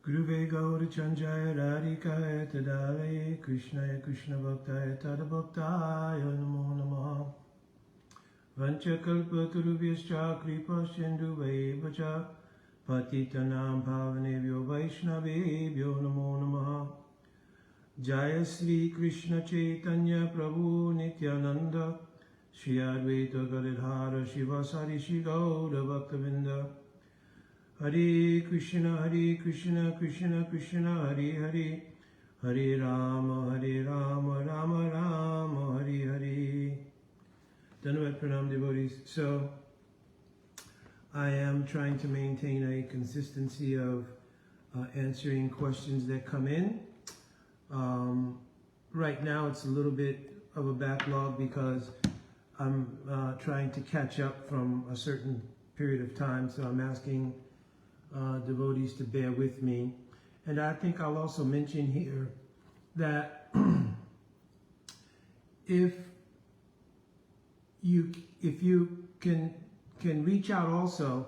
Guruve Gaur Chanjaya Radhikaya Tadavaye Krishnaya Krishna Bhaktaya Tadabhaktaya Namo Namaha Vanchakalpatarubhyascha Kripa Sindhuvayevacha Patitanam Bhavanebhyo Vaishnavebhyo Namo Namaha Jaya Sri Krishna Chaitanya Prabhu Nityananda Shri Advaita Gadadhara Shivasari Shri Gaura Bhaktavinda Hare Krishna, Krishna Krishna, Hare Hare, Hare Rama, Rama Rama, Hare Hare. Dandavat Pranam devotees. So, I am trying to maintain a consistency of answering questions that come in. Right now it's a little bit of a backlog because I'm trying to catch up from a certain period of time, so I'm asking devotees to bear with me. And I think I'll also mention here that if you can reach out also,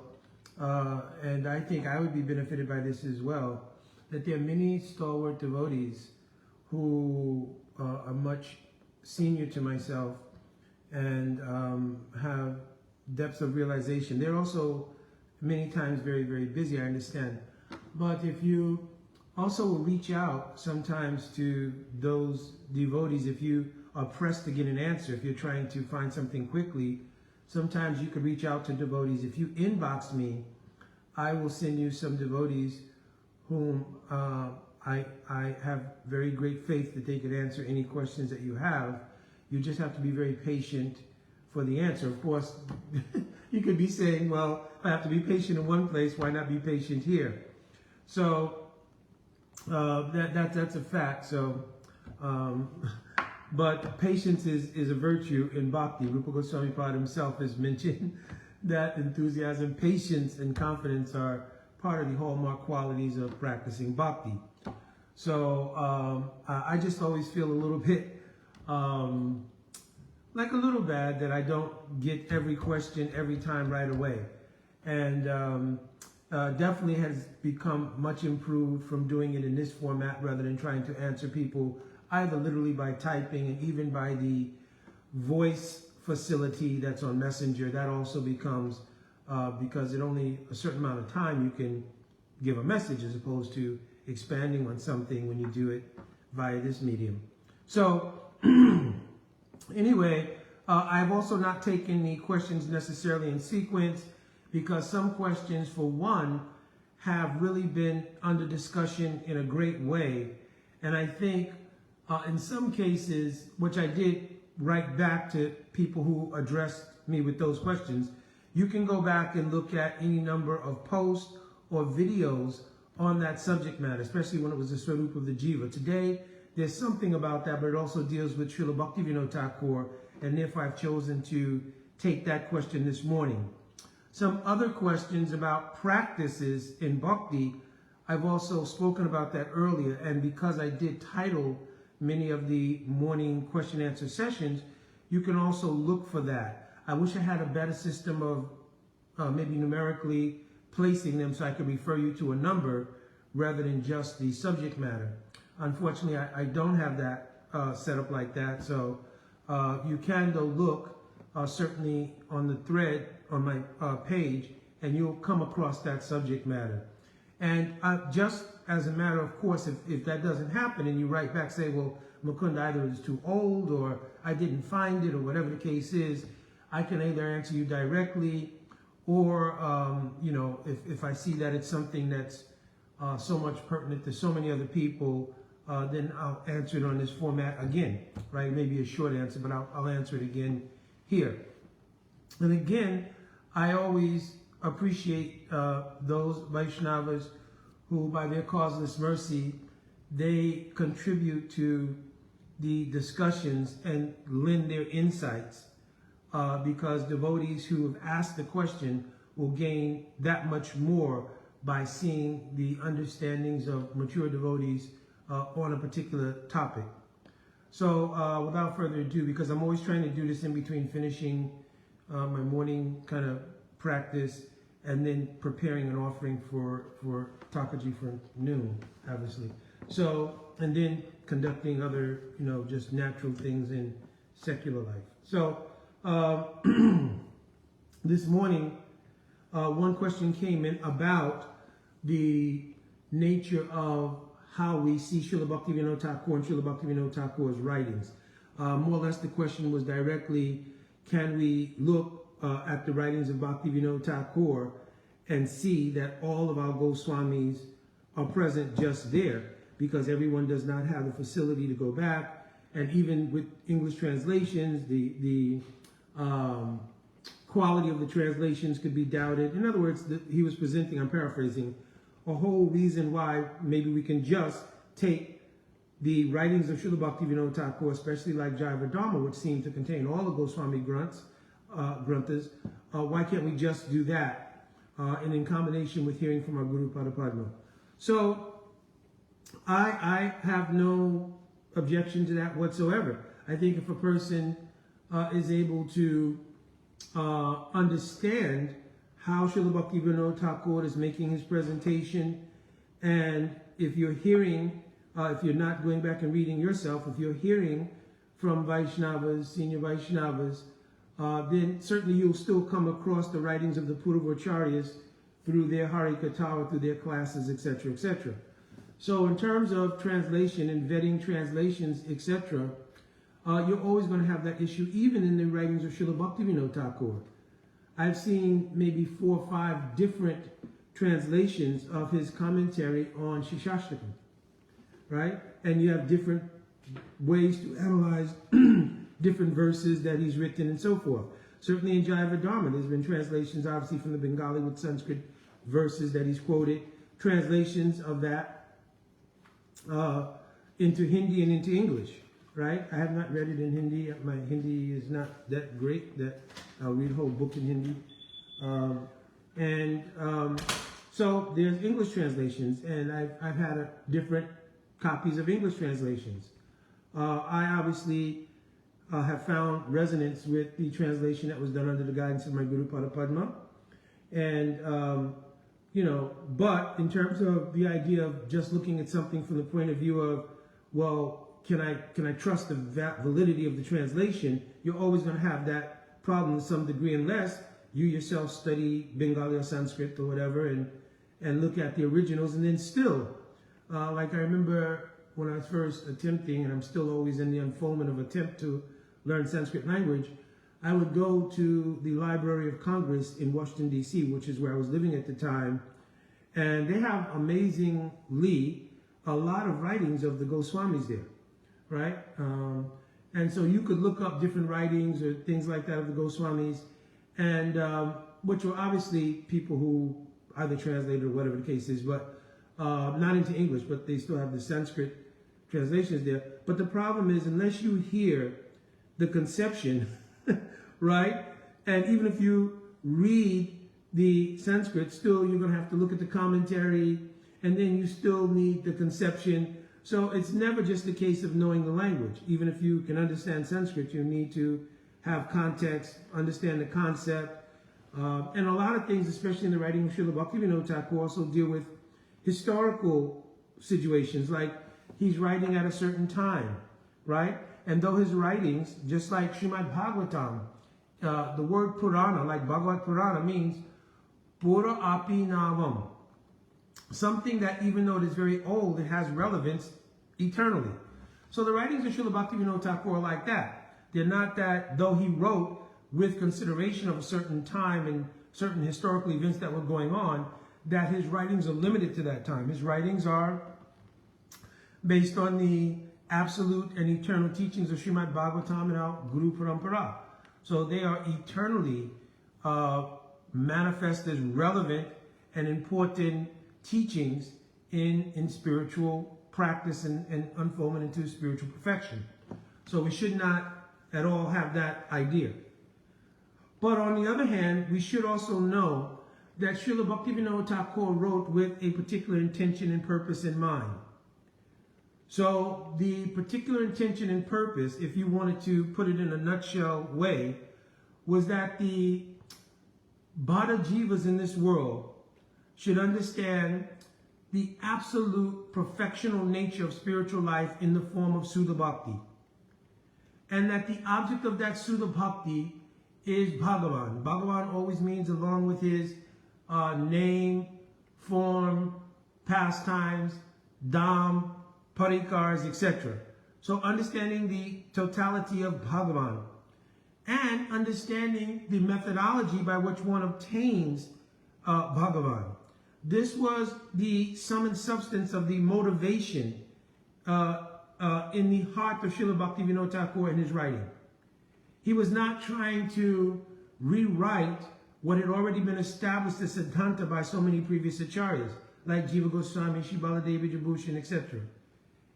and I think I would be benefited by this as well, that there are many stalwart devotees who are much senior to myself and have depths of realization. They're also many times very, very busy, I understand. But if you also reach out sometimes to those devotees, if you are pressed to get an answer, if you're trying to find something quickly, sometimes you could reach out to devotees. If you inbox me, I will send you some devotees whom I have very great faith that they could answer any questions that you have. You just have to be very patient for the answer. Of course, you could be saying, well, I have to be patient in one place, why not be patient here? So that's a fact. So, but patience is a virtue in bhakti. Rupa Goswami Pada himself has mentioned that enthusiasm, patience, and confidence are part of the hallmark qualities of practicing bhakti. So I just always feel a little bit like a little bad that I don't get every question every time right away. And definitely has become much improved from doing it in this format rather than trying to answer people either literally by typing and even by the voice facility that's on Messenger. That also becomes, because it only a certain amount of time you can give a message as opposed to expanding on something when you do it via this medium. So anyway, I've also not taken the questions necessarily in sequence because some questions, for one, have really been under discussion in a great way. And I think in some cases, which I did write back to people who addressed me with those questions, you can go back and look at any number of posts or videos on that subject matter, especially when it was the Swarup of the Jiva. Today, there's something about that, but it also deals with Srila Bhaktivinoda Thakur, and therefore I've chosen to take that question this morning. Some other questions about practices in bhakti, I've also spoken about that earlier, and because I did title many of the morning question answer sessions, you can also look for that. I wish I had a better system of maybe numerically placing them so I could refer you to a number rather than just the subject matter. Unfortunately, I don't have that set up like that, so you can go look certainly on the thread on my page, and you'll come across that subject matter. And just as a matter of course, if that doesn't happen and you write back, say, well, Mukunda either is too old or I didn't find it or whatever the case is, I can either answer you directly or, you know, if I see that it's something that's so much pertinent to so many other people, then I'll answer it on this format again, right? Maybe a short answer, but I'll answer it again here. And again, I always appreciate those Vaishnavas who, by their causeless mercy, they contribute to the discussions and lend their insights, because devotees who have asked the question will gain that much more by seeing the understandings of mature devotees on a particular topic. So without further ado, because I'm always trying to do this in between finishing my morning kind of practice and then preparing an offering for Takaji for noon, obviously. So, and then conducting other, just natural things in secular life. So, this morning, one question came in about the nature of how we see Srila Bhaktivinoda Thakur and Srila Bhaktivinoda Thakur's writings. More or less the question was directly, can we look at the writings of Bhaktivinoda Thakur and see that all of our Goswamis are present just there, because everyone does not have the facility to go back, and even with English translations, the quality of the translations could be doubted. In other words, he was presenting, I'm paraphrasing, a whole reason why maybe we can just take the writings of Srila Bhaktivinoda Thakur, especially like Jaiva Dharma, which seem to contain all the Goswami Granthas. Why can't we just do that? And in combination with hearing from our Guru Padapadma. So I have no objection to that whatsoever. I think if a person is able to understand how Srila Bhaktivinoda Thakur is making his presentation, and if you're hearing, if you're not going back and reading yourself, if you're hearing from Vaishnavas, senior Vaishnavas, then certainly you'll still come across the writings of the Puravacharyas through their Harikatha, through their classes, etc., etc. So in terms of translation and vetting translations, etc., you're always going to have that issue, even in the writings of Srila Bhaktivinoda Thakur. I've seen maybe 4 or 5 different translations of his commentary on Shishashtakam, right? And you have different ways to analyze different verses that he's written and so forth. Certainly in Jaiva Dharma, there's been translations, obviously, from the Bengali with Sanskrit verses that he's quoted, translations of that into Hindi and into English, right? I have not read it in Hindi. My Hindi is not that great that I'll read a whole book in Hindi. So there's English translations, and I've had different copies of English translations. I obviously have found resonance with the translation that was done under the guidance of my Guru Padapadma. And, but in terms of the idea of just looking at something from the point of view of, well, can I trust the validity of the translation? You're always going to have that problem to some degree, unless you yourself study Bengali or Sanskrit or whatever and look at the originals. And then still, like I remember when I was first attempting, and I'm still always in the unfoldment of attempt to learn Sanskrit language, I would go to the Library of Congress in Washington, D.C., which is where I was living at the time, and they have amazingly a lot of writings of the Goswamis there, right? And so you could look up different writings or things like that of the Goswamis, and which were obviously people who either translated or whatever the case is, but not into English, but they still have the Sanskrit translations there. But the problem is, unless you hear the conception, right? And even if you read the Sanskrit, still you're going to have to look at the commentary, and then you still need the conception. So it's never just a case of knowing the language. Even if you can understand Sanskrit, you need to have context, understand the concept. And a lot of things, especially in the writing of Srila Bhaktivinoda Thakur, also deal with historical situations, like he's writing at a certain time, right? And though his writings, just like Srimad Bhagavatam, the word Purana, like Bhagavad Purana, means Pura Api Navam. Something that, even though it is very old, it has relevance eternally. So the writings of Srila Bhaktivinoda Thakur are like that. They're not that, though he wrote with consideration of a certain time and certain historical events that were going on, that his writings are limited to that time. His writings are based on the absolute and eternal teachings of Srimad Bhagavatam and our Guru Parampara. So they are eternally manifest as relevant and important teachings in spiritual practice and unfoldment into spiritual perfection. So we should not at all have that idea. But on the other hand, we should also know that Srila Bhaktivinoda Thakur wrote with a particular intention and purpose in mind. So the particular intention and purpose, if you wanted to put it in a nutshell way, was that the Bhada Jivas in this world should understand the absolute perfectional nature of spiritual life in the form of Sudha Bhakti. And that the object of that Sudha Bhakti is Bhagavan. Bhagavan always means, along with his name, form, pastimes, dham, parikars, etc. So understanding the totality of Bhagavan and understanding the methodology by which one obtains Bhagavan. This was the sum and substance of the motivation in the heart of Srila Bhaktivinoda Thakur in his writing. He was not trying to rewrite what had already been established as Siddhanta by so many previous acharyas, like Jiva Goswami, Shri Baladevi Jabhushan, etc.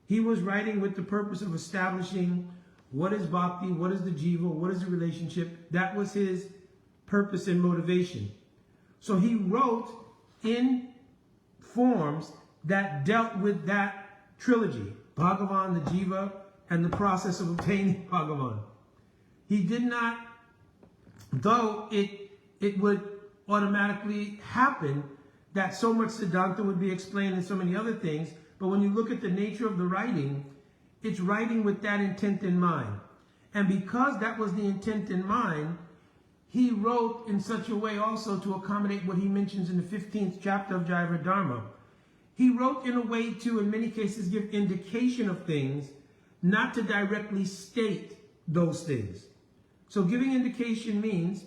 He was writing with the purpose of establishing what is bhakti, what is the jiva, what is the relationship. That was his purpose and motivation. So he wrote in forms that dealt with that trilogy, Bhagavan, the jiva, and the process of obtaining Bhagavan. He did not, though it would automatically happen that so much Siddhanta would be explained and so many other things, but when you look at the nature of the writing, it's writing with that intent in mind. And because that was the intent in mind, he wrote in such a way also to accommodate what he mentions in the 15th chapter of Jaiva Dharma. He wrote in a way to, in many cases, give indication of things, not to directly state those things. So giving indication means,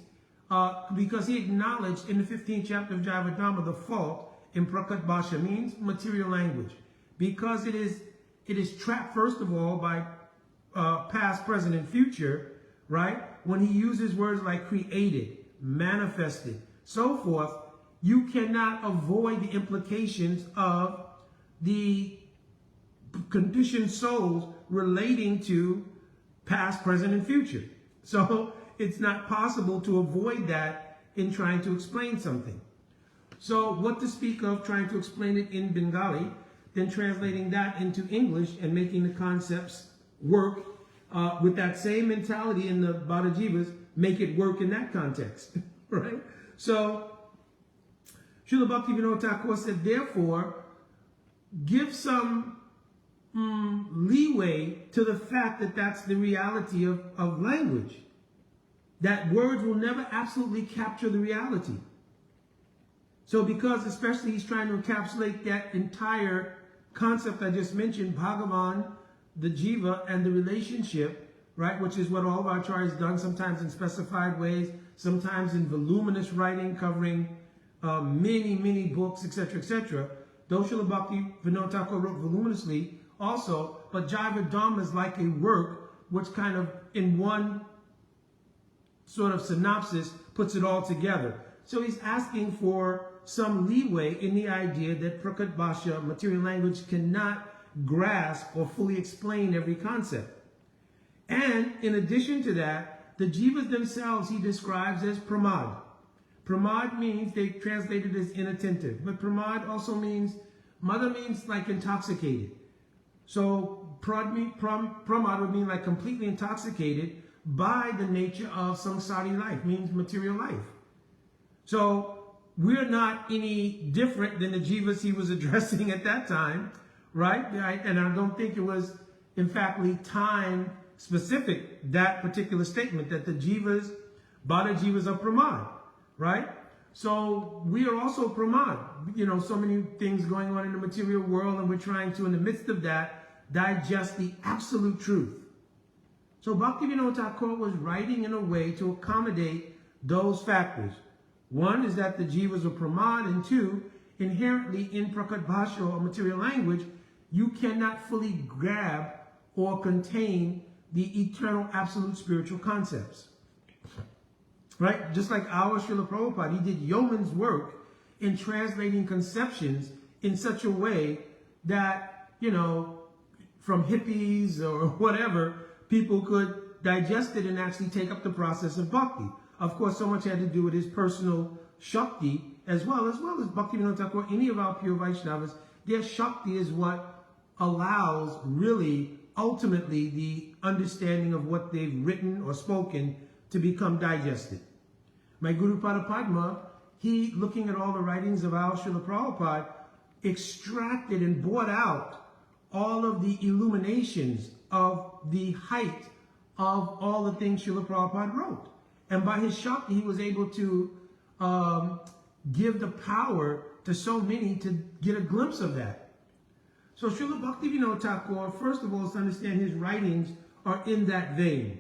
because he acknowledged in the 15th chapter of Jaiva Dharma the fault in Prakat Bhasha, means material language. Because it is trapped, first of all, by past, present, and future, right? When he uses words like created, manifested, so forth, you cannot avoid the implications of the conditioned souls relating to past, present, and future. So it's not possible to avoid that in trying to explain something. So what to speak of trying to explain it in Bengali, then translating that into English and making the concepts work with that same mentality in the Bhada Jivas, make it work in that context, right? So Srila Bhaktivinoda Thakur said, therefore, give some leeway to the fact that that's the reality of language. That words will never absolutely capture the reality. So because especially he's trying to encapsulate that entire concept I just mentioned, Bhagavan, the jiva, and the relationship, right, which is what all of our acharyas done, sometimes in specified ways, sometimes in voluminous writing covering many, many books, etc., etc. Though Srila Bhaktivinoda Thakur wrote voluminously also, but Jaiva Dharma is like a work which kind of, in one sort of synopsis, puts it all together. So he's asking for some leeway in the idea that Prakat Bhasha, material language, cannot grasp or fully explain every concept. And in addition to that, the jivas themselves he describes as pramad. Pramad means, they translate it as inattentive, but pramad also means, mother means like intoxicated. So pramad would mean like completely intoxicated by the nature of samsari life, means material life. So we're not any different than the jivas he was addressing at that time, right? And I don't think it was, in fact, time specific, that particular statement, that the jivas, Bhada jivas are pramad, right? So we are also pramad. You know, so many things going on in the material world, and we're trying to, in the midst of that, digest the absolute truth. So Bhaktivinoda Thakur was writing in a way to accommodate those factors. One is that the jivas are pramad, and two, inherently in Prakat Bhasha or material language, you cannot fully grab or contain the eternal absolute spiritual concepts. Right? Just like our Srila Prabhupada, he did yeoman's work in translating conceptions in such a way that, you know, from hippies or whatever, people could digest it and actually take up the process of bhakti. Of course, so much had to do with his personal Shakti, as well as Bhaktivinoda Thakur, any of our pure Vaishnavas. Their Shakti is what allows really, ultimately, the understanding of what they've written or spoken to become digested. My Guru Pada Padma, he, looking at all the writings of our Srila Prabhupada, extracted and brought out all of the illuminations of the height of all the things Srila Prabhupada wrote. And by his Shakti, he was able to give the power to so many to get a glimpse of that. So Srila Bhaktivinoda Thakur, first of all, is to understand his writings are in that vein.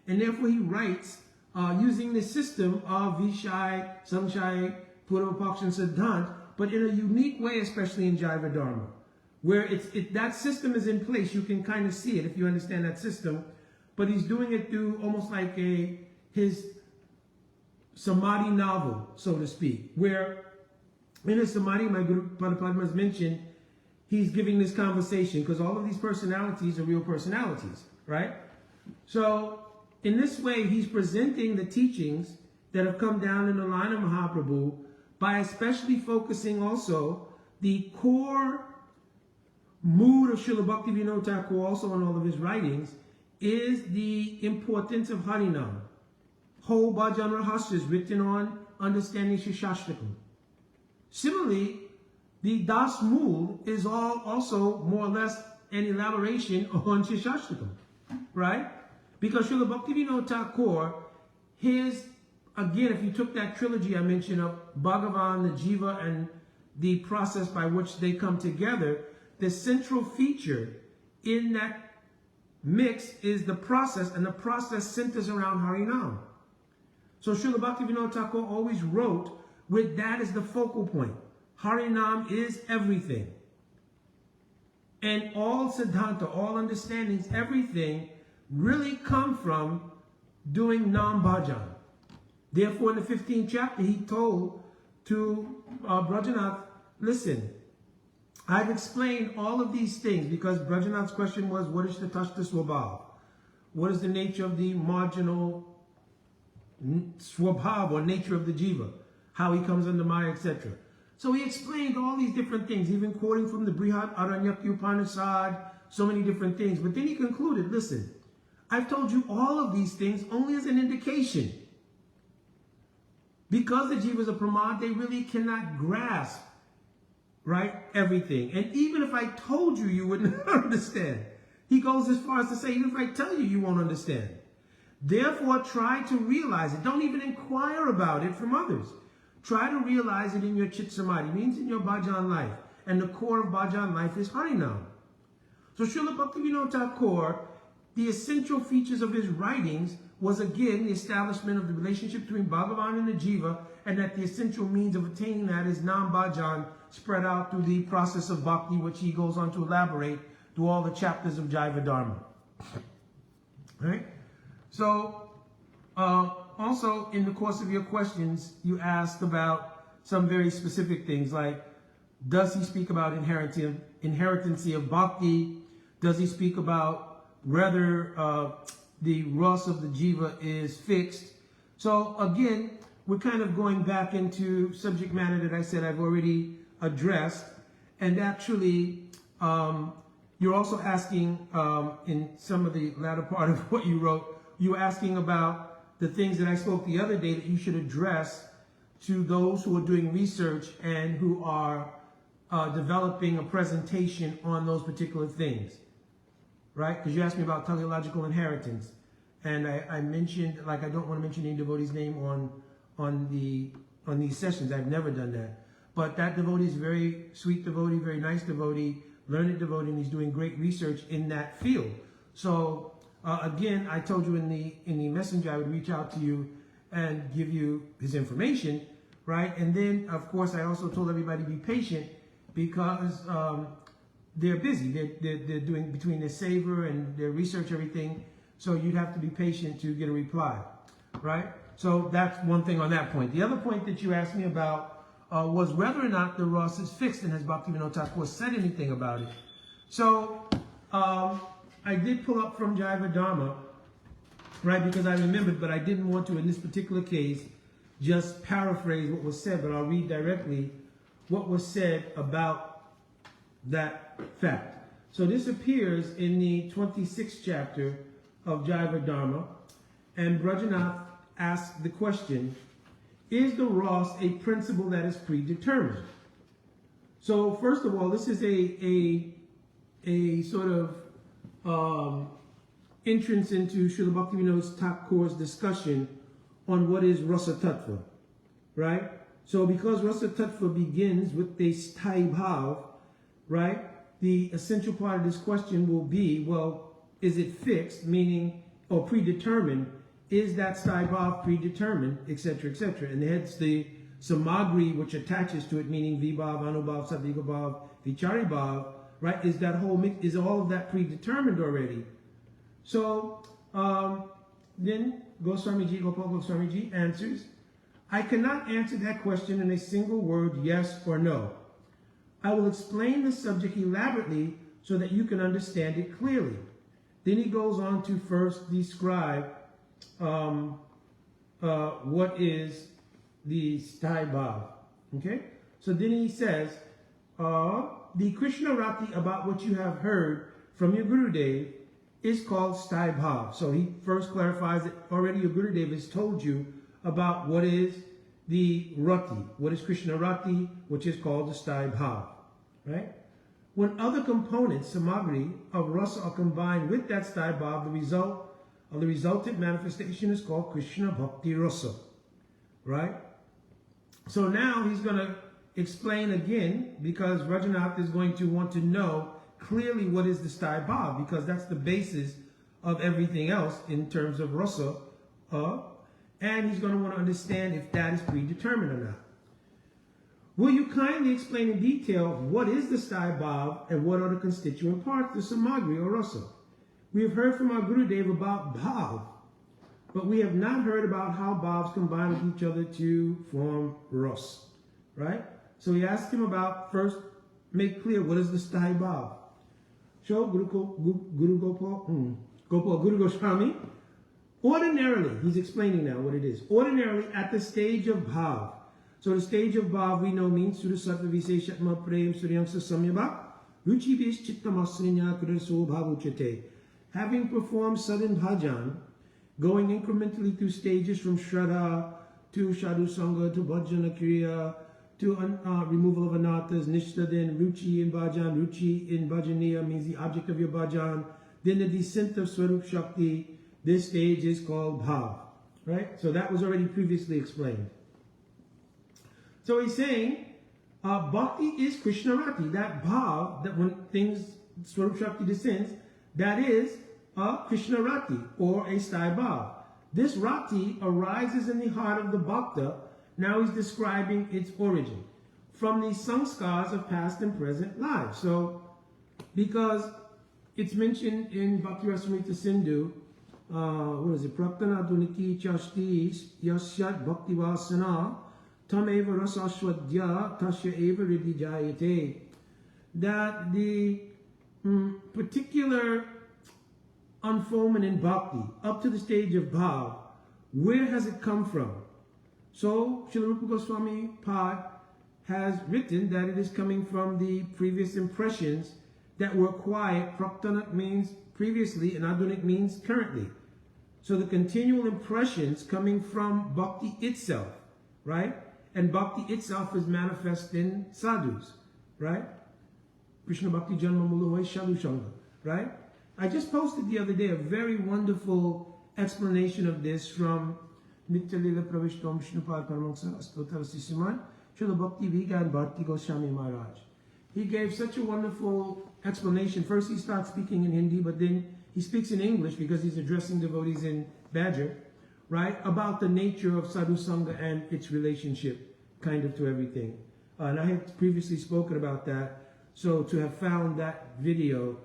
And therefore he writes using the system of Vishai, Samshai, Puravapaksha, Siddhant, but in a unique way, especially in Jaiva Dharma, where that system is in place. You can kind of see it if you understand that system, but he's doing it through almost like his Samadhi novel, so to speak, where in his Samadhi, my Guru Padma has mentioned, he's giving this conversation because all of these personalities are real personalities, right? So in this way, he's presenting the teachings that have come down in the line of Mahaprabhu by especially focusing also the core mood of Srila Bhaktivinoda Thakur, also in all of his writings, is the importance of Harinam. Whole Bhajan Rahasyas written on understanding Shishashtakam. Similarly, the Das Mool is all also more or less an elaboration on Shishashtakam, right? Because Srila Bhaktivinoda Thakur, again, if you took that trilogy I mentioned of Bhagavan, the Jiva, and the process by which they come together, the central feature in that mix is the process, and the process centers around Harinam. So Srila Bhaktivinoda Thakur always wrote with that as the focal point. Harinam is everything. And all Siddhanta, all understandings, everything really come from doing Nam Bhajan. Therefore, in the 15th chapter, he told to Brajanath, listen, I've explained all of these things because Brajanath's question was, what is the Tashta Swabhav? What is the nature of the marginal Swabhav or nature of the Jiva? How he comes under Maya, etc. So he explained all these different things, even quoting from the Brihat Aranyakya Upanishad, so many different things. But then he concluded, listen, I've told you all of these things only as an indication. Because the jivas are pramad, they really cannot grasp, right, everything. And even if I told you, you wouldn't understand. He goes as far as to say, even if I tell you, you won't understand. Therefore, try to realize it. Don't even inquire about it from others. Try to realize it in your Chit Samadhi, means in your Bhajan life. And the core of Bhajan life is Harinam. So Srila Bhaktivinoda Thakur, the essential features of his writings was again the establishment of the relationship between Bhagavan and the Jiva, and that the essential means of attaining that is Nam Bhajan spread out through the process of Bhakti, which he goes on to elaborate through all the chapters of Jaiva Dharma. Right? So, also in the course of your questions, you asked about some very specific things like, does he speak about inherency of Bhakti? Does he speak about whether the Ras of the Jiva is fixed? So again, we're kind of going back into subject matter that I said I've already addressed. And actually, you're also asking in some of the latter part of what you wrote, you were asking about the things that I spoke the other day that you should address to those who are doing research and who are developing a presentation on those particular things. Right? Because you asked me about teleological inheritance. And I mentioned, like, I don't want to mention any devotee's name on these sessions. I've never done that. But that devotee is a very sweet devotee, very nice devotee, learned devotee, and he's doing great research in that field. So again, I told you in the messenger I would reach out to you and give you his information, right? And then, of course, I also told everybody to be patient because they're busy. They're doing between their savor and their research, everything. So you'd have to be patient to get a reply, right? So that's one thing on that point. The other point that you asked me about was whether or not the Ras is fixed, and has Bhaktivinoda Thakur said anything about it. So I did pull up from Jaiva Dharma, right, because I remembered, but I didn't want to, in this particular case, just paraphrase what was said, but I'll read directly what was said about that fact. So this appears in the 26th chapter of Jaiva Dharma, and Brajanath asked the question, is the Ross a principle that is predetermined? So first of all, this is a sort of entrance into Srila Bhaktivinoda Thakur's discussion on what is Rasa Tattva, right? So because Rasa Tattva begins with the Sthai Bhav, right? The essential part of this question will be, well, is it fixed, meaning, or predetermined? Is that Sthai Bhav predetermined, etc., etc.? And hence the samagri which attaches to it, meaning Vibhav, Anubhav, Satvika Bhav, Vichari Bhav, right? Is that whole mix, is all of that predetermined already? So then Goswamiji, Gopal Goswamiji answers, I cannot answer that question in a single word, yes or no. I will explain the subject elaborately so that you can understand it clearly. Then he goes on to first describe what is the Sthai Bhav. Okay? So then he says, the Krishna Rati about what you have heard from your Gurudev is called Sthai Bhav. So he first clarifies that already your Gurudev has told you about what is the Rati, what is Krishna Rati, which is called the Sthai Bhav. Right? When other components, samagri, of rasa are combined with that Sthai Bhav, the result of the resultant manifestation is called Krishna Bhakti Rasa. Right? So now he's going to explain again, because Rajanath is going to want to know clearly what is the Sthai Bhav, because that's the basis of everything else in terms of rasa. And he's going to want to understand if that is predetermined or not. Will you kindly explain in detail what is the Sthai Bhav and what are the constituent parts of samagri or rasa? We have heard from our Gurudev about Bhav, but we have not heard about how Bhavs combine with each other to form Ras. Right? So he asked him about, first, make clear what is the Sthai Bhav. So Guru Goswami, ordinarily, he's explaining now what it is. Ordinarily, at the stage of Bhav. So the stage of Bhav we know means Sura Sattva Viseshatma Prem Suryamsa Samyabha Ruchi Vis Chittamasrinya Kriso Bhavuchate. Having performed sudden bhajan, going incrementally through stages from Shraddha to Sadhu Sangha to Bhajana Kriya to removal of anathas, Nishtha, then Ruchi in Bhajan. Ruchi in Bhajaniya means the object of your bhajan. Then the descent of Swarup Shakti. This stage is called Bhav. Right? So that was already previously explained. So he's saying, Bhakti is Krishna Rati. That Bhav, that when things, Swarup Shakti descends, that is a Krishna Rati or a Sthai Bhav. This Rati arises in the heart of the Bhakta. Now he's describing its origin from the sanskars of past and present lives. So, because it's mentioned in Bhakti Rasamrita Sindhu, what is it? Praktana Duniki Chashti Yasyat Bhakti Vasana Tam Eva Rasashwadya Tasya Eva Riddhi Jayate. That the particular unfoldment in Bhakti up to the stage of Bhav, where has it come from? So, Srila Rupa Goswami Pad has written that it is coming from the previous impressions that were quiet. Praktana means previously and Adunik means currently. So the continual impressions coming from Bhakti itself, right? And Bhakti itself is manifest in sadhus, right? Krishna Bhakti Janma Mula Shalu Shanga, right? I just posted the other day a very wonderful explanation of this from Nitya-lila Pravishtam Vishnupad Paramahansa Astotar Sisiman Srila Bhakti Vigan Bharti Goswami Maharaj. He gave such a wonderful explanation. First he starts speaking in Hindi, but then he speaks in English because he's addressing devotees in Badger, right? About the nature of Sadhu Sangha and its relationship kind of to everything. And I had previously spoken about that. So to have found that video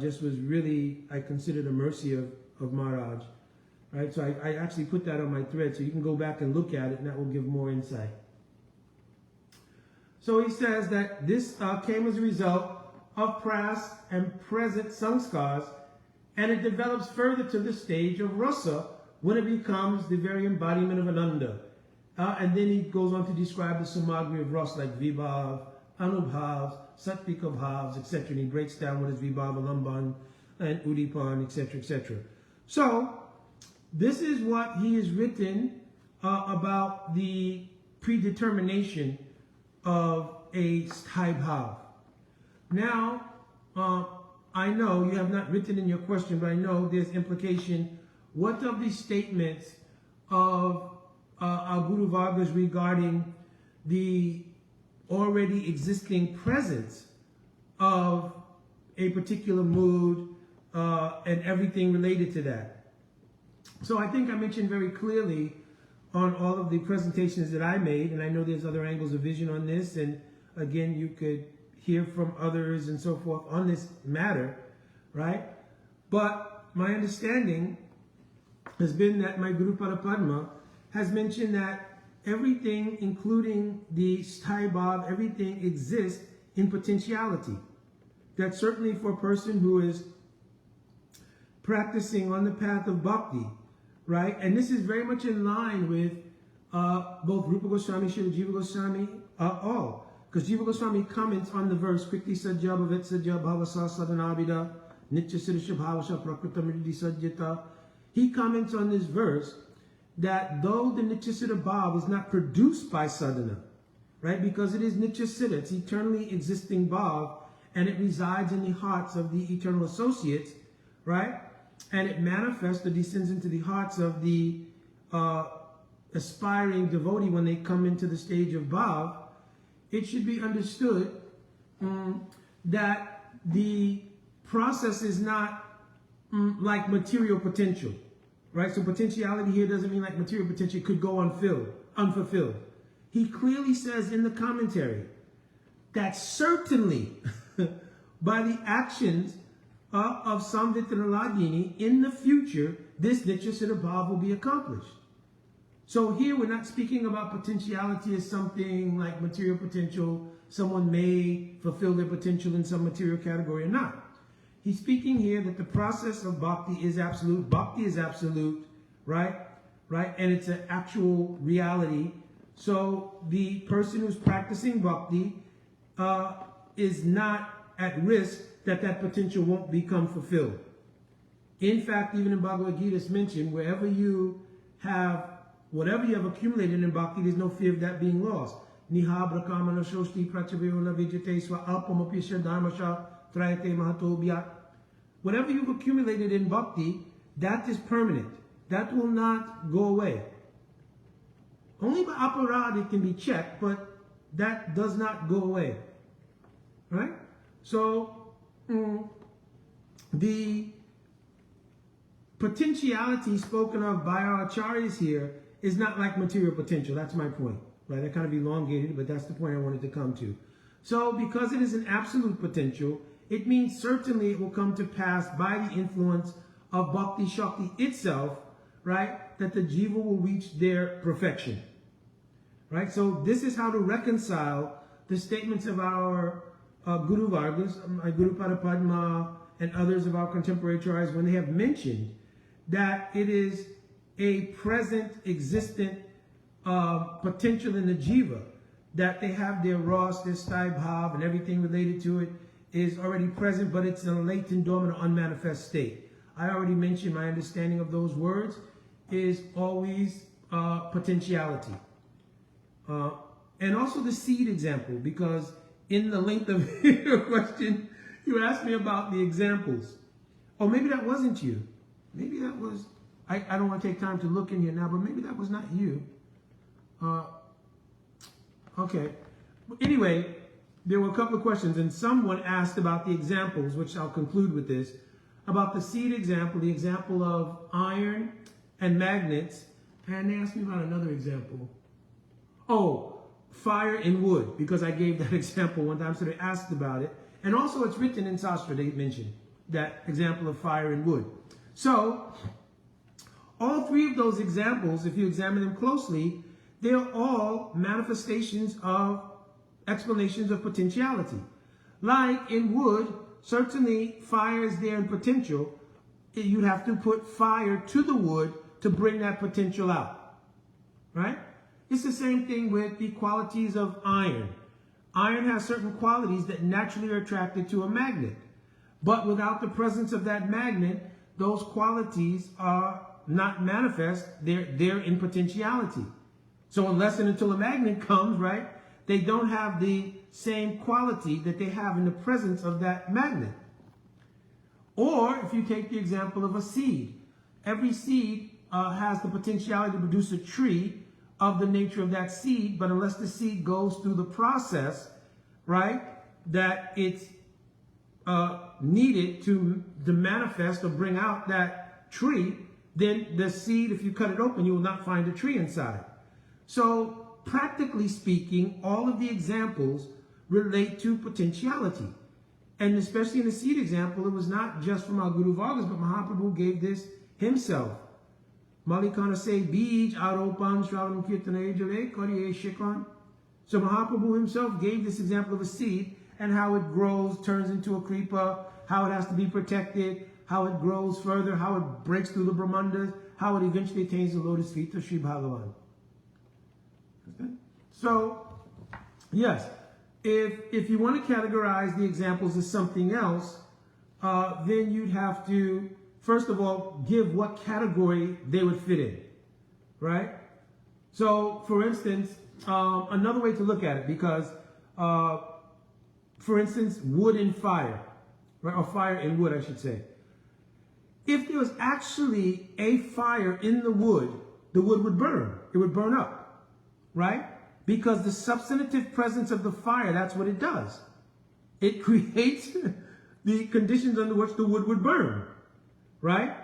just was really, I considered a mercy of Maharaj. Right, so I actually put that on my thread, so you can go back and look at it, and that will give more insight. So he says that this came as a result of past and present sanskars, and it develops further to the stage of rasa when it becomes the very embodiment of ananda. And then he goes on to describe the samagri of rasa like vibhav, anubhavs, sattvika bhavs, etc. And he breaks down what is vibhav, alamban, and udipan, etc., etc. So this is what he has written about the predetermination of a sthai bhav. Now, I know you have not written in your question, but I know there's implication. What of the statements of our Guru Vargas regarding the already existing presence of a particular mood and everything related to that? So I think I mentioned very clearly on all of the presentations that I made, and I know there's other angles of vision on this, and again, you could hear from others and so forth on this matter, right? But my understanding has been that my Guru Parapadma has mentioned that everything, including the sthai bhav, everything exists in potentiality. That certainly for a person who is practicing on the path of bhakti, right? And this is very much in line with both Rupa Goswami, Srila Jiva Goswami, all. Because Jiva Goswami comments on the verse, Kriti Sajja Bhavet Sajja Bhavasa Sadanabhida Nitya Sirisha Bhavasha Prakritamriti Sajjata. He comments on this verse that though the Nityasiddha Bhav is not produced by sadhana, right? Because it is Nityasiddha, it's eternally existing Bhav, and it resides in the hearts of the eternal associates, right? And it manifests or descends into the hearts of the aspiring devotee when they come into the stage of Bhav. It should be understood that the process is not like material potential, right? So potentiality here doesn't mean like material potential could go unfulfilled. He clearly says in the commentary that certainly by the actions of Samvitana Lagini in the future, this Nityasiddha Bhav will be accomplished. So here we're not speaking about potentiality as something like material potential. Someone may fulfill their potential in some material category or not. He's speaking here that the process of bhakti is absolute. Bhakti is absolute, right? Right? And it's an actual reality. So the person who's practicing bhakti is not at risk that that potential won't become fulfilled. In fact, even in Bhagavad Gita, it's mentioned wherever you have whatever you have accumulated in bhakti, there's no fear of that being lost. Niha brakamana shoshti prachavayona vijate swa alpamapisha dharmasha trayate mahatobhyat. Whatever you've accumulated in bhakti, that is permanent. That will not go away. Only by aparad it can be checked, but that does not go away. Right? So, the potentiality spoken of by our acharyas here is not like material potential. That's my point. Right? I kind of elongated, but that's the point I wanted to come to. So because it is an absolute potential, it means certainly it will come to pass by the influence of Bhakti Shakti itself, right? That the jiva will reach their perfection. Right? So this is how to reconcile the statements of our Guru Vargas, Guru Parapadma, and others of our contemporary acharyas when they have mentioned that it is a present, existent potential in the jiva, that they have their ras, their sthai bhav, and everything related to it is already present, but it's in a latent, dormant, unmanifest state. I already mentioned my understanding of those words is always potentiality. And also the seed example, because in the length of your question, you asked me about the examples. Oh, maybe that wasn't you. Maybe that was... I don't want to take time to look in here now, but maybe that was not you. Okay. Anyway, there were a couple of questions, and someone asked about the examples, which I'll conclude with this, about the seed example, the example of iron and magnets, and they asked me about another example. Oh, fire and wood, because I gave that example one time, so they asked about it. And also it's written in Sastra, they mentioned that example of fire and wood. So, all three of those examples, if you examine them closely, they're all manifestations of explanations of potentiality. Like in wood, certainly fire is there in potential. You'd have to put fire to the wood to bring that potential out. Right? It's the same thing with the qualities of iron. Iron has certain qualities that naturally are attracted to a magnet. But without the presence of that magnet, those qualities are not manifest, they're in potentiality. So unless and until a magnet comes, right, they don't have the same quality that they have in the presence of that magnet. Or if you take the example of a seed, every seed has the potentiality to produce a tree of the nature of that seed, but unless the seed goes through the process, right, that it's needed to manifest or bring out that tree, then the seed, if you cut it open, you will not find a tree inside. So practically speaking, all of the examples relate to potentiality. And especially in the seed example, it was not just from our Guru Vargas, but Mahaprabhu gave this himself. Malikana say, Bij aropan shravanam kirtane jale kariye shikhan. So Mahaprabhu himself gave this example of a seed and how it grows, turns into a creeper, how it has to be protected, how it grows further, how it breaks through the Brahmandas, how it eventually attains the lotus feet of Sri Bhagavan. Okay? So, yes, if you want to categorize the examples as something else, then you'd have to, first of all, give what category they would fit in, right? So, for instance, another way to look at it, because, for instance, wood and fire, right? Or fire and wood, I should say. If there was actually a fire in the wood would burn. It would burn up, right? Because the substantive presence of the fire, that's what it does. It creates the conditions under which the wood would burn, right?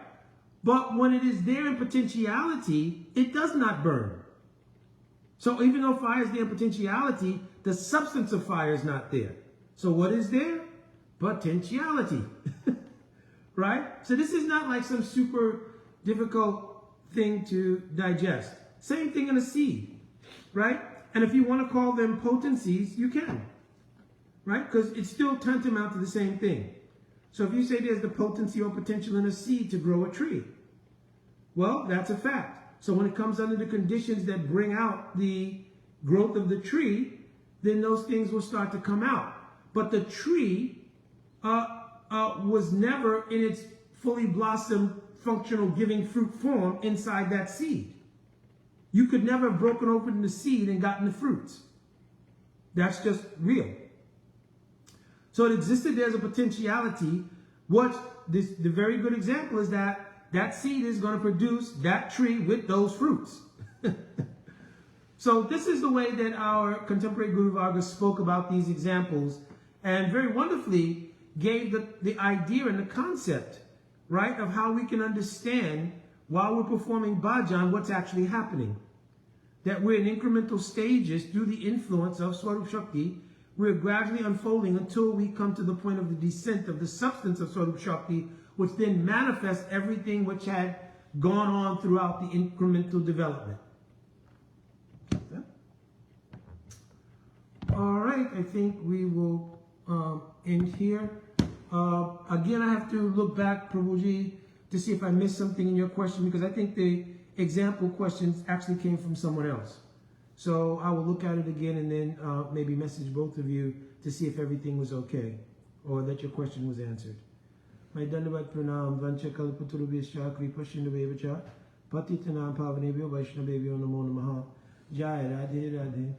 But when it is there in potentiality, it does not burn. So even though fire is there in potentiality, the substance of fire is not there. So what is there? Potentiality. Right? So this is not like some super difficult thing to digest. Same thing in a seed, right? And if you want to call them potencies, you can, right? Because it's still tantamount to the same thing. So if you say there's the potency or potential in a seed to grow a tree, well, that's a fact. So when it comes under the conditions that bring out the growth of the tree, then those things will start to come out. But the tree was never in its fully blossomed, functional, giving fruit form inside that seed. You could never have broken open the seed and gotten the fruits. That's just real. So it existed there as a potentiality. The very good example is that seed is going to produce that tree with those fruits. So this is the way that our contemporary Guru Vargas spoke about these examples, and very wonderfully gave the idea and the concept, right, of how we can understand while we're performing bhajan what's actually happening. That we're in incremental stages through the influence of Swarup Shakti. We're gradually unfolding until we come to the point of the descent of the substance of Swarup Shakti, which then manifests everything which had gone on throughout the incremental development. Okay. All right, I think we will end here. Again, I have to look back, Prabhuji, to see if I missed something in your question, because I think the example questions actually came from someone else. So I will look at it again and then maybe message both of you to see if everything was okay or that your question was answered. My dandavat pranam vancha kalpaturubhyascha kripa sindhubevacha patitanam pavanebhyo vaishnavebhyo namo namaha. Jai Radhe Radhe.